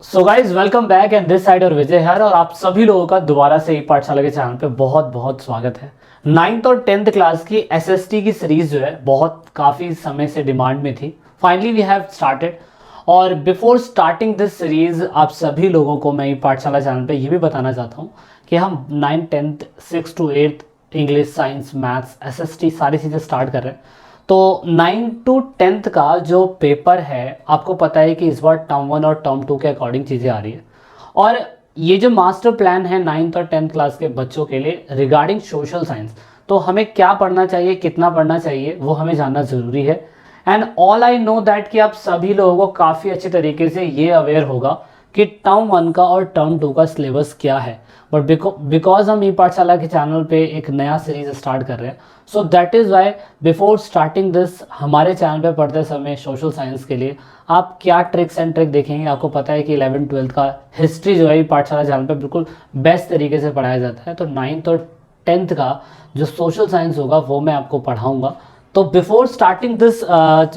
So guys welcome back and this side और विजय है और आप सभी लोगों का दोबारा से ई पाठशाला के चैनल पे बहुत बहुत स्वागत है। नाइन्थ और टेंथ क्लास की एसएसटी की सीरीज जो है बहुत काफ़ी समय से डिमांड में थी। फाइनली वी हैव स्टार्टेड और बिफोर स्टार्टिंग दिस सीरीज आप सभी लोगों को मैं ई पाठशाला चैनल पे ये भी बताना चाहता हूँ कि हम 9th 10th 6th to 8th English science maths SST सारी चीज़ें स्टार्ट कर रहे हैं। तो 9 to 10th का जो पेपर है आपको पता है कि इस बार टर्म 1 और टर्म 2 के अकॉर्डिंग चीज़ें आ रही है और ये जो मास्टर प्लान है 9th और 10th क्लास के बच्चों के लिए रिगार्डिंग सोशल साइंस, तो हमें क्या पढ़ना चाहिए, कितना पढ़ना चाहिए, वो हमें जानना ज़रूरी है। And all I know that कि आप सभी लोगों को काफ़ी अच्छे तरीके से ये अवेयर होगा कि टर्म 1 का और टर्म 2 का सिलेबस क्या है, बट बिकॉज हम ई पाठशाला के चैनल पे एक नया सीरीज स्टार्ट कर रहे हैं, so that is why before starting this हमारे चैनल पे पढ़ते समय सोशल साइंस के लिए आप क्या ट्रिक्स एंड ट्रिक देखेंगे। आपको पता है कि 11th 12th का हिस्ट्री जो है ई पाठशाला चैनल पे बिल्कुल बेस्ट तरीके से पढ़ाया जाता है, तो 9th और 10th का जो सोशल साइंस होगा वो मैं आपको पढ़ाऊँगा। तो बिफोर स्टार्टिंग दिस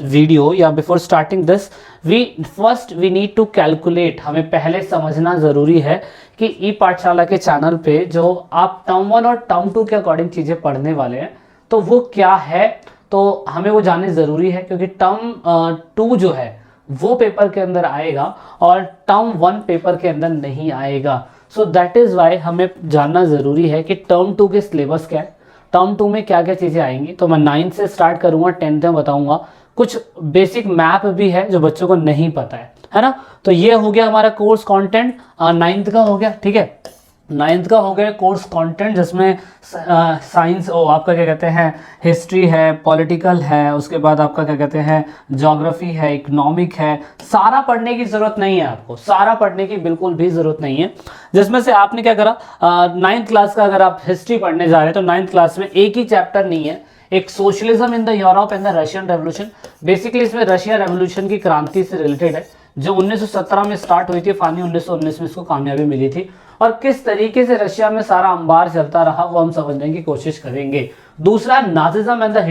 वीडियो या before starting this we need to calculate, हमें पहले समझना ज़रूरी है कि ई पाठशाला के चैनल पे जो आप टर्म 1 और टर्म 2 के अकॉर्डिंग चीज़ें पढ़ने वाले हैं तो वो क्या है, तो हमें वो जाननी ज़रूरी है क्योंकि टर्म 2 जो है वो पेपर के अंदर आएगा और टर्म 1 पेपर के अंदर नहीं आएगा। सो दैट इज़ वाई हमें जानना ज़रूरी है कि टर्म 2 के सिलेबस क्या है, टर्म 2 में क्या क्या चीज़ें आएंगी। तो मैं 9th से स्टार्ट करूँगा, 10th में बताऊँगा। कुछ बेसिक मैप भी है जो बच्चों को नहीं पता है ना। तो ये हो गया हमारा कोर्स कंटेंट, 9th का हो गया, ठीक है। 9th का हो गया कोर्स कंटेंट जिसमें साइंस आपका क्या कहते हैं हिस्ट्री है, पॉलिटिकल है, उसके बाद आपका क्या कहते हैं ज्योग्राफी है, इकोनॉमिक है। सारा पढ़ने की ज़रूरत नहीं है, आपको सारा पढ़ने की बिल्कुल भी ज़रूरत नहीं है। जिसमें से आपने क्या करा, 9th क्लास का अगर आप हिस्ट्री पढ़ने जा रहे हैं तो 9th क्लास में एक ही चैप्टर नहीं है, एक socialism in the Europe and the Russian revolution. Basically इसमें रशिया रेवोल्यूशन की क्रांति से रिलेटेड है जो 1917 में स्टार्ट हुई थी, फाइनली 1919 में इसको कामयाबी मिली थी और किस तरीके से रशिया में सारा अंबार चलता रहा वो हम समझने की कोशिश करेंगे। दूसरा नाजिज्म एंड द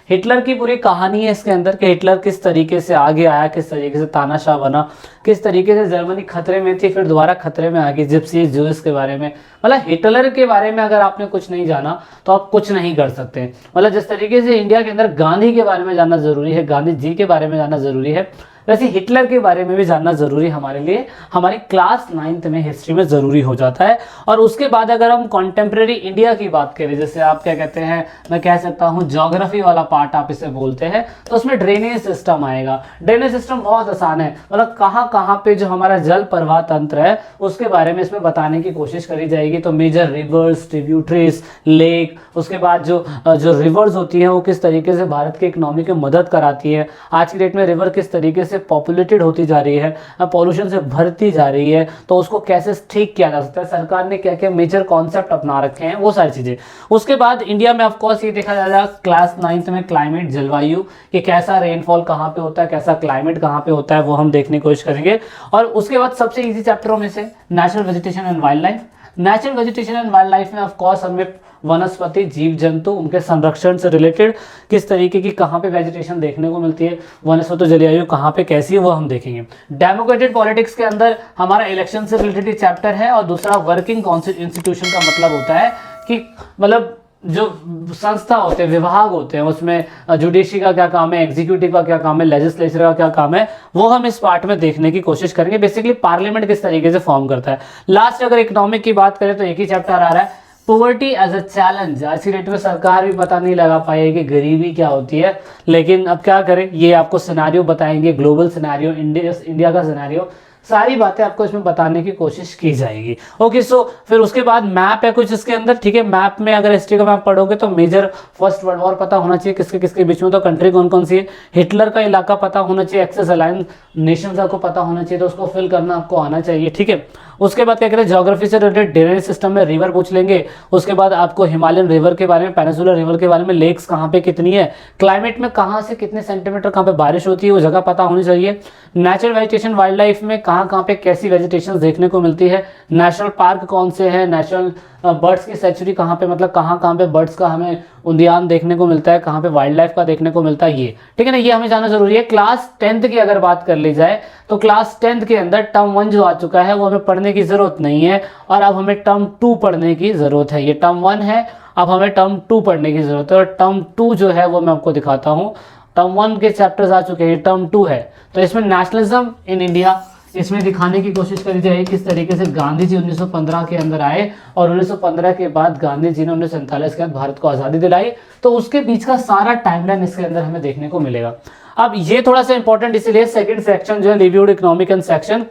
हिटलर की पूरी कहानी है इसके अंदर कि हिटलर किस तरीके से आगे आया, किस तरीके से तानाशाह बना, किस तरीके से जर्मनी खतरे में थी फिर दोबारा खतरे में आ गई, जिप्सीज जूस के बारे में। मतलब हिटलर के बारे में अगर आपने कुछ नहीं जाना तो आप कुछ नहीं कर सकते। मतलब जिस तरीके से इंडिया के अंदर गांधी के बारे में जानना जरूरी है, गांधी जी के बारे में जानना जरूरी है, वैसे हिटलर के बारे में भी जानना जरूरी हमारे लिए हमारी क्लास 9th में हिस्ट्री में जरूरी हो जाता है। और उसके बाद अगर हम कॉन्टेम्प्रेरी इंडिया की बात करें, जैसे आप क्या कहते हैं, मैं कह सकता हूँ ज्योग्राफी वाला पार्ट आप इसे बोलते हैं, तो उसमें ड्रेनेज सिस्टम आएगा। ड्रेनेज सिस्टम बहुत आसान है, मतलब कहाँ पे जो हमारा जल प्रवाह तंत्र है उसके बारे में इसमें बताने की कोशिश करी जाएगी। तो मेजर रिवर्स, ट्रिब्यूटरीज, लेक, उसके बाद जो रिवर्स होती है वो किस तरीके से भारत के इकोनॉमी की मदद कराती है, आज की डेट में रिवर किस तरीके से पॉपुलेटेड होती जा रही है, पॉल्यूशन से भरती जा रही है, तो उसको कैसे ठीक किया जा सकता है, सरकार ने क्या क्या मेजर कॉन्सेप्ट अपना रखे हैं, वो सारी चीजें। उसके बाद इंडिया में ऑफ कोर्स ये देखा जाएगा क्लास 9th में क्लाइमेट, जलवायु, कि कैसा रेनफॉल कहाँ पे होता है, कैसा क्लाइमेट कहाँ पे होता है, वो हम देखने की कोशिश करेंगे। और उसके बाद सबसे इजी चैप्टरों में से natural vegetation and wild life. Natural vegetation and wild life में ऑफ कोर्स हमें वनस्पति, जीव जंतु, उनके संरक्षण से रिलेटेड किस तरीके की कहाँ पे वेजिटेशन देखने को मिलती है, वनस्पति जलवायु कहाँ पे कैसी है, वो हम देखेंगे। डेमोक्रेटिक पॉलिटिक्स के अंदर हमारा इलेक्शन से रिलेटेड चैप्टर है और दूसरा वर्किंग इंस्टीट्यूशन का मतलब होता है कि मतलब जो संस्था होते हैं, विभाग होते हैं, उसमें जुडिशरी का क्या काम है, एग्जीक्यूटिव का क्या काम है, लेजिस्लेचर का क्या काम है, वो हम इस पार्ट में देखने की कोशिश करेंगे। बेसिकली पार्लियामेंट किस तरीके से फॉर्म करता है। लास्ट अगर इकोनॉमिक की बात करें तो एक ही चैप्टर आ रहा है, पॉवर्टी एज अ चैलेंज। आज की डेट में सरकार भी पता नहीं लगा पाई कि गरीबी क्या होती है, लेकिन अब क्या करें, ये आपको सिनेरियो बताएंगे, ग्लोबल सिनेरियो, इंडिया का सिनेरियो, सारी बातें आपको इसमें बताने की कोशिश की जाएगी। ओके, सो फिर उसके बाद मैप है कुछ इसके अंदर, ठीक है। मैप में अगर हिस्ट्री का मैप पढ़ोगे तो मेजर फर्स्ट वर्ल्ड वॉर पता होना चाहिए किसके किसके बीच में, तो कंट्री कौन कौन सी है, हिटलर का इलाका पता होना चाहिए, एक्सेस अलायंस नेशंस आपको पता होना चाहिए, तो उसको फिल करना आपको आना चाहिए, ठीक है। उसके बाद क्या कहते हैं ज्योग्राफी से रिलेटेड ड्रेनेज सिस्टम में रिवर पूछ लेंगे। उसके बाद आपको हिमालयन रिवर के बारे में, पेनिनसुलर रिवर के बारे में, लेक्स कहाँ पे कितनी है, क्लाइमेट में कहाँ से कितने सेंटीमीटर कहाँ पे बारिश होती है वो जगह पता होनी चाहिए। नेचुरल वेजिटेशन वाइल्ड लाइफ में कहाँ कहाँ पे कैसी वेजिटेशन देखने को मिलती है, नेशनल पार्क कौन से हैं, नेशनल बर्ड्स की सेंचुरी कहाँ पे, मतलब कहाँ कहाँ पे बर्ड्स का हमें उद्यान देखने को मिलता है, कहाँ पे वाइल्ड लाइफ का देखने को मिलता है, ये ठीक है ना, ये हमें जानना जरूरी है। क्लास 10th की अगर बात कर ली जाए तो क्लास 10th के अंदर टर्म 1 जो आ चुका है वो हमें पढ़ने की जरूरत नहीं है, और अब हमें टर्म 2 पढ़ने की जरूरत है। ये टर्म 1 है, अब हमें टर्म 2 पढ़ने की जरूरत है, और टर्म 2 जो है वो मैं आपको दिखाता हूँ। टर्म 1 के चैप्टर्स आ चुके हैं, टर्म 2 है, तो इसमें नेशनलिज्म इन इंडिया, इसमें दिखाने की कोशिश करी जाएगी किस तरीके से गांधी जी 1915 के अंदर आए, और 1915 के बाद गांधी जी ने 1947 के बाद भारत को आज़ादी दिलाई, तो उसके बीच का सारा टाइमलाइन इसके अंदर हमें देखने को मिलेगा। अब ये थोड़ा सा इंपॉर्टेंट इसलिए, सेकंड सेक्शन जो है livelihood economic and section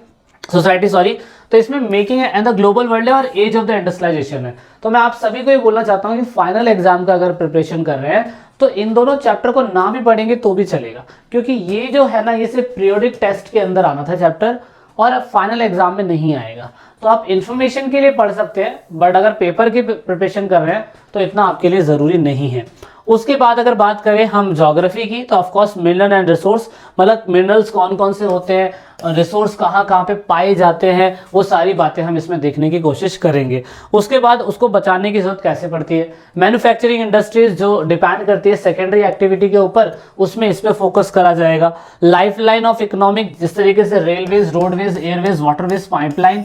society sorry, तो इसमें making and the global world है और एज ऑफ द इंडस्ट्रियलाइजेशन है। तो मैं आप सभी को ये बोलना चाहता हूँ कि फाइनल एग्जाम का अगर प्रिपरेशन कर रहे हैं तो इन दोनों चैप्टर को ना भी पढ़ेंगे तो भी चलेगा, क्योंकि ये जो है ना, ये सिर्फ पीरियोडिक टेस्ट के अंदर आना था चैप्टर, और फाइनल एग्जाम में नहीं आएगा। तो आप इन्फॉर्मेशन के लिए पढ़ सकते हैं, बट अगर पेपर की प्रिपरेशन कर रहे हैं तो इतना आपके लिए ज़रूरी नहीं है। उसके बाद अगर बात करें हम ज्योग्राफी की, तो ऑफकोर्स मिनरल एंड रिसोर्स, मतलब मिनरल्स कौन कौन से होते हैं, रिसोर्स कहाँ कहाँ पे पाए जाते हैं, वो सारी बातें हम इसमें देखने की कोशिश करेंगे। उसके बाद उसको बचाने की जरूरत कैसे पड़ती है, मैन्युफैक्चरिंग इंडस्ट्रीज जो डिपेंड करती है सेकेंडरी एक्टिविटी के ऊपर, उसमें इस पर फोकस करा जाएगा। लाइफ लाइन ऑफ इकोनॉमिक, जिस तरीके से railways, roadways, Airways, waterways, pipeline,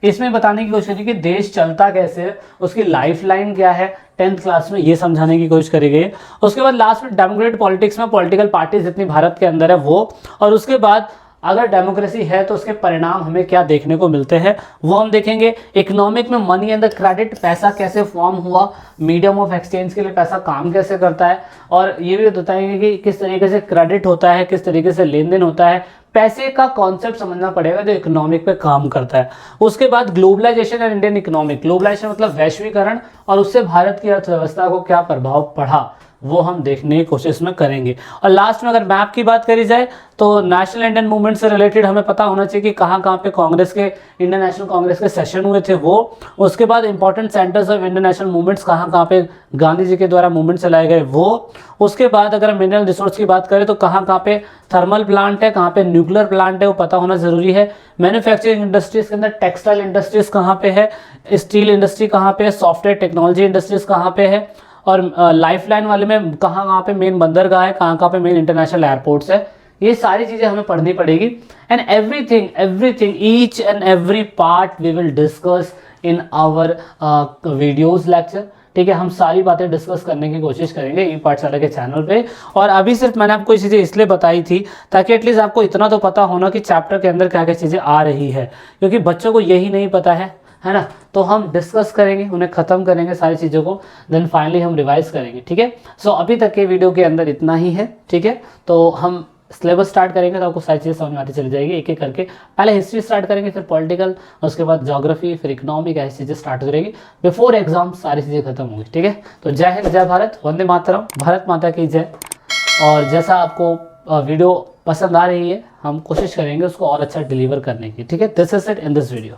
इसमें बताने की कोशिश करी कि देश चलता कैसे है, उसकी लाइफ लाइन क्या है, 10th क्लास में ये समझाने की कोशिश करी गई। उसके बाद लास्ट में डेमोक्रेटिक पॉलिटिक्स में पॉलिटिकल पार्टी जितनी भारत के अंदर है वो, और उसके बाद अगर डेमोक्रेसी है तो उसके परिणाम हमें क्या देखने को मिलते हैं वो हम देखेंगे। इकोनॉमिक में मनी एंड द क्रेडिट, पैसा कैसे फॉर्म हुआ, मीडियम ऑफ एक्सचेंज के लिए पैसा काम कैसे करता है, और ये भी बताएंगे कि किस तरीके से क्रेडिट होता है, किस तरीके से लेन देन होता है, पैसे का कॉन्सेप्ट समझना पड़ेगा जो इकोनॉमिक पे काम करता है। उसके बाद globalization and Indian economic, globalization मतलब वैश्वीकरण, और उससे भारत की अर्थव्यवस्था को क्या प्रभाव पड़ा वो हम देखने की कोशिश में करेंगे। और लास्ट में अगर मैप की बात करी जाए तो नेशनल इंडियन मूवमेंट से रिलेटेड हमें पता होना चाहिए कि कहाँ कहाँ पे कांग्रेस के, इंडियन नेशनल कांग्रेस के सेशन हुए थे वो। उसके बाद important centres of Indian national movements कहाँ कहाँ पे गांधी जी के द्वारा मूवमेंट चलाए गए वो। उसके बाद अगर मिनरल रिसोर्स की बात करें तो कहाँ कहाँ पे थर्मल प्लांट है, कहाँ पे न्यूक्लियर प्लांट है, वो पता होना जरूरी है। मैन्युफैक्चरिंग इंडस्ट्रीज के अंदर टेक्सटाइल इंडस्ट्रीज कहाँ पे है, स्टील इंडस्ट्री कहाँ पे है, सॉफ्टवेयर टेक्नोलॉजी इंडस्ट्रीज कहाँ पे है, और लाइफलाइन वाले में कहाँ कहाँ पे मेन बंदरगाह है, कहाँ कहाँ पे मेन इंटरनेशनल एयरपोर्ट्स है। ये सारी चीज़ें हमें पढ़नी पड़ेगी। And everything each and every part we will discuss in our videos lecture, ठीक है। हम सारी बातें डिस्कस करने की कोशिश करेंगे ई पाठशाला के चैनल पे। और अभी सिर्फ मैंने आपको ये चीज़ें इसलिए बताई थी ताकि एटलीस्ट आपको इतना तो पता होना कि चैप्टर के अंदर क्या क्या चीज़ें आ रही है, क्योंकि बच्चों को यही नहीं पता है ना। तो हम डिस्कस करेंगे, उन्हें ख़त्म करेंगे सारी चीज़ों को, देन फाइनली हम रिवाइज करेंगे, ठीक है। सो अभी तक के वीडियो के अंदर इतना ही है, ठीक है। तो हम सिलेबस स्टार्ट करेंगे तो आपको सारी चीज़ें समझ में आती चली जाएगी एक एक करके। पहले हिस्ट्री स्टार्ट करेंगे, फिर पॉलिटिकल, उसके बाद ज्योग्राफी, फिर इकोनॉमिक, ऐसी चीज़ें स्टार्ट हो जाएगी। बिफोर एग्जाम सारी चीज़ें खत्म होंगी, ठीक है। तो जय हिंद, जय भारत, वंदे मातरम, भारत माता की जय। और जैसा आपको वीडियो पसंद आ रही है हम कोशिश करेंगे उसको और अच्छा डिलीवर करने की, ठीक है। This is it in this video.